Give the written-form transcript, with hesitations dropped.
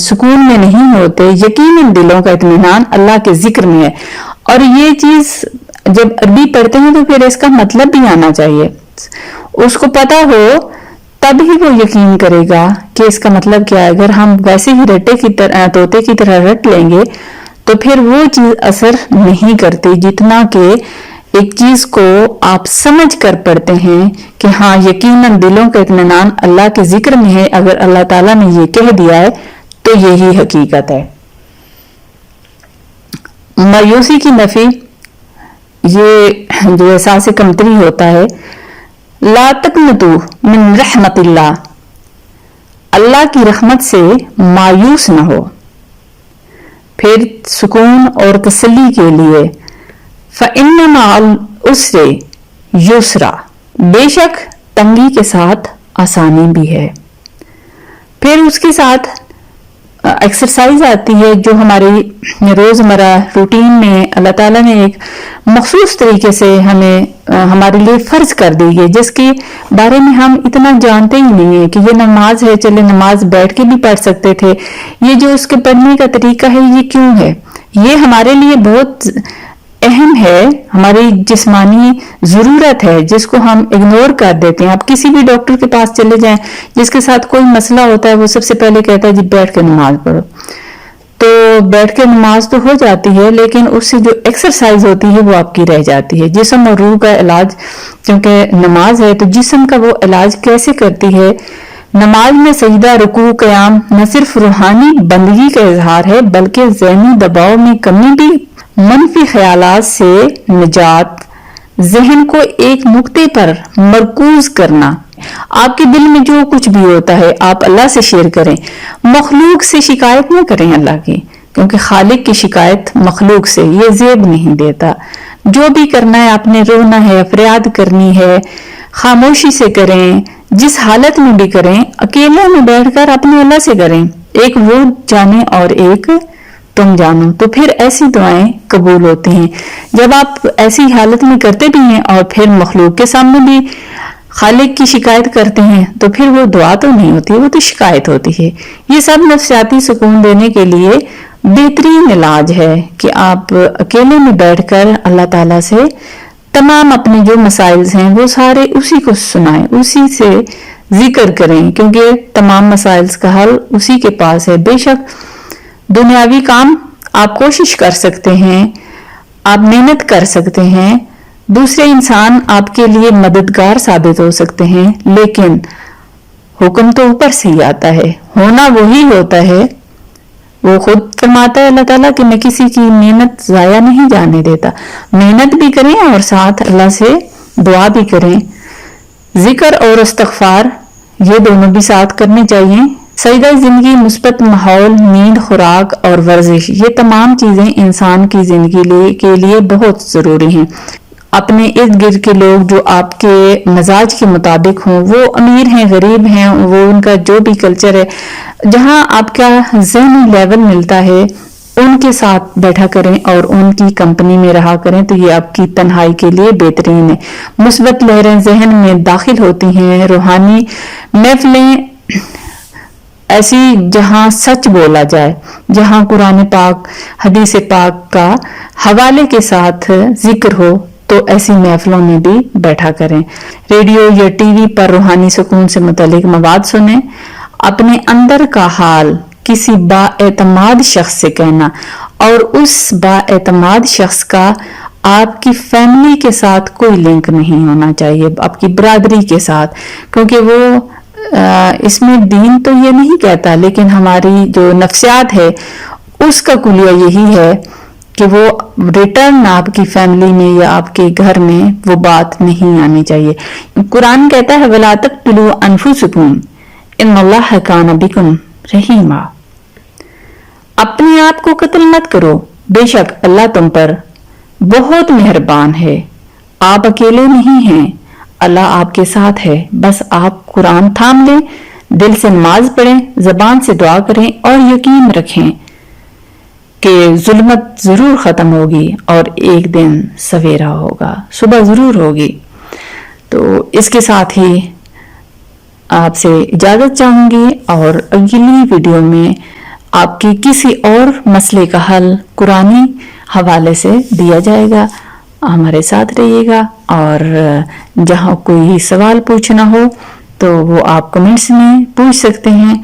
سکون میں نہیں ہوتے، یقیناً دلوں کا اطمینان اللہ کے ذکر میں ہے. اور یہ چیز جب عربی پڑھتے ہیں تو پھر اس کا مطلب بھی آنا چاہیے، اس کو پتا ہو تب ہی وہ یقین کرے گا کہ اس کا مطلب کیا ہے. اگر ہم ویسے ہی طوطے کی طرح رٹ لیں گے تو پھر وہ چیز اثر نہیں کرتی جتنا کہ ایک چیز کو آپ سمجھ کر پڑھتے ہیں کہ ہاں یقیناً دلوں کا اطمینان اللہ کے ذکر میں ہے. اگر اللہ تعالیٰ نے یہ کہہ دیا ہے تو یہی حقیقت ہے. مایوسی کی نفی، یہ جو احساس کمتری ہوتا ہے، لا تقنطوا من رحمت اللہ، اللہ کی رحمت سے مایوس نہ ہو. پھر سکون اور تسلی کے لیے فَإِنَّ مَعَ الْعُسْرِ يُسْرًا، بے شک تنگی کے ساتھ آسانی بھی ہے. پھر اس کے ساتھ ایکسرسائز آتی ہے جو ہماری روزمرہ روٹین میں اللہ تعالیٰ نے ایک مخصوص طریقے سے ہمارے لیے فرض کر دی ہے، جس کے بارے میں ہم اتنا جانتے ہی نہیں ہیں کہ یہ نماز ہے. چلے نماز بیٹھ کے بھی پڑھ سکتے تھے، یہ جو اس کے پڑھنے کا طریقہ ہے یہ کیوں ہے؟ یہ ہمارے لیے بہت اہم ہے، ہماری جسمانی ضرورت ہے جس کو ہم اگنور کر دیتے ہیں. آپ کسی بھی ڈاکٹر کے پاس چلے جائیں جس کے ساتھ کوئی مسئلہ ہوتا ہے، وہ سب سے پہلے کہتا ہے جی بیٹھ کے نماز پڑھو. تو بیٹھ کے نماز تو ہو جاتی ہے لیکن اس سے جو ایکسرسائز ہوتی ہے وہ آپ کی رہ جاتی ہے. جسم اور روح کا علاج، کیونکہ نماز ہے تو جسم کا وہ علاج کیسے کرتی ہے؟ نماز میں سجدہ، رکوع، قیام نہ صرف روحانی بندگی کا اظہار ہے بلکہ ذہنی دباؤ میں کمی بھی، منفی خیالات سے نجات، ذہن کو ایک نقطے پر مرکوز کرنا. آپ کے دل میں جو کچھ بھی ہوتا ہے آپ اللہ سے شیئر کریں، مخلوق سے شکایت نہ کریں اللہ کی، کیونکہ خالق کی شکایت مخلوق سے یہ زیب نہیں دیتا. جو بھی کرنا ہے آپ نے رونا ہے، فریاد کرنی ہے، خاموشی سے کریں، جس حالت میں بھی کریں، اکیلے میں بیٹھ کر اپنے اللہ سے کریں. ایک وہ جانے اور ایک تم جانو، تو پھر ایسی دعائیں قبول ہوتی ہیں. جب آپ ایسی حالت میں کرتے بھی ہیں اور پھر مخلوق کے سامنے بھی خالق کی شکایت کرتے ہیں تو پھر وہ دعا تو نہیں ہوتی، وہ تو شکایت ہوتی ہے. یہ سب نفسیاتی سکون دینے کے لیے بہترین علاج ہے کہ آپ اکیلے میں بیٹھ کر اللہ تعالیٰ سے تمام اپنے جو مسائل ہیں وہ سارے اسی کو سنائیں، اسی سے ذکر کریں، کیونکہ تمام مسائل کا حل اسی کے پاس ہے. بے شک دنیاوی کام آپ کوشش کر سکتے ہیں، آپ محنت کر سکتے ہیں، دوسرے انسان آپ کے لیے مددگار ثابت ہو سکتے ہیں، لیکن حکم تو اوپر سے ہی آتا ہے، ہونا وہی ہوتا ہے. وہ خود فرماتا ہے اللہ تعالیٰ کہ میں کسی کی محنت ضائع نہیں جانے دیتا. محنت بھی کریں اور ساتھ اللہ سے دعا بھی کریں. ذکر اور استغفار یہ دونوں بھی ساتھ کرنے چاہیے. سجدہ زندگی، مثبت ماحول، نیند، خوراک اور ورزش، یہ تمام چیزیں انسان کی زندگی کے لیے بہت ضروری ہیں. اپنے ارد گرد کے لوگ جو آپ کے مزاج کے مطابق ہوں، وہ امیر ہیں، غریب ہیں، وہ ان کا جو بھی کلچر ہے، جہاں آپ کا ذہنی لیول ملتا ہے ان کے ساتھ بیٹھا کریں اور ان کی کمپنی میں رہا کریں تو یہ آپ کی تنہائی کے لیے بہترین ہے. مثبت لہریں ذہن میں داخل ہوتی ہیں. روحانی محفلیں ایسی جہاں سچ بولا جائے، جہاں قرآن پاک، حدیث پاک کا حوالے کے ساتھ ذکر ہو، تو ایسی محفلوں میں بھی بیٹھا کریں. ریڈیو یا ٹی وی پر روحانی سکون سے متعلق مواد سنیں. اپنے اندر کا حال کسی با اعتماد شخص سے کہنا، اور اس با اعتماد شخص کا آپ کی فیملی کے ساتھ کوئی لنک نہیں ہونا چاہیے، آپ کی برادری کے ساتھ، کیونکہ وہ اس میں دین تو یہ نہیں کہتا، لیکن ہماری جو نفسیات ہے اس کا کلیہ یہی ہے کہ وہ ریٹرن آپ کی فیملی میں یا آپ کے گھر میں وہ بات نہیں آنی چاہیے. قرآن کہتا ہے وَلَا تَقْتُلُوا أَنفُسَكُمْ إِنَّ اللَّهَ كَانَ بِكُمْ رَحِيمًا، اپنے آپ کو قتل مت کرو، بے شک اللہ تم پر بہت مہربان ہے. آپ اکیلے نہیں ہیں، اللہ آپ کے ساتھ ہے. بس آپ قرآن تھام لیں، دل سے نماز پڑھیں، زبان سے دعا کریں اور یقین رکھیں کہ ظلمت ضرور ختم ہوگی اور ایک دن سویرا ہوگا، صبح ضرور ہوگی. تو اس کے ساتھ ہی آپ سے اجازت چاہوں گی اور اگلی ویڈیو میں آپ کی کسی اور مسئلے کا حل قرآنی حوالے سے دیا جائے گا. ہمارے ساتھ رہیے گا، اور جہاں کوئی سوال پوچھنا ہو تو وہ آپ کمنٹس میں پوچھ سکتے ہیں.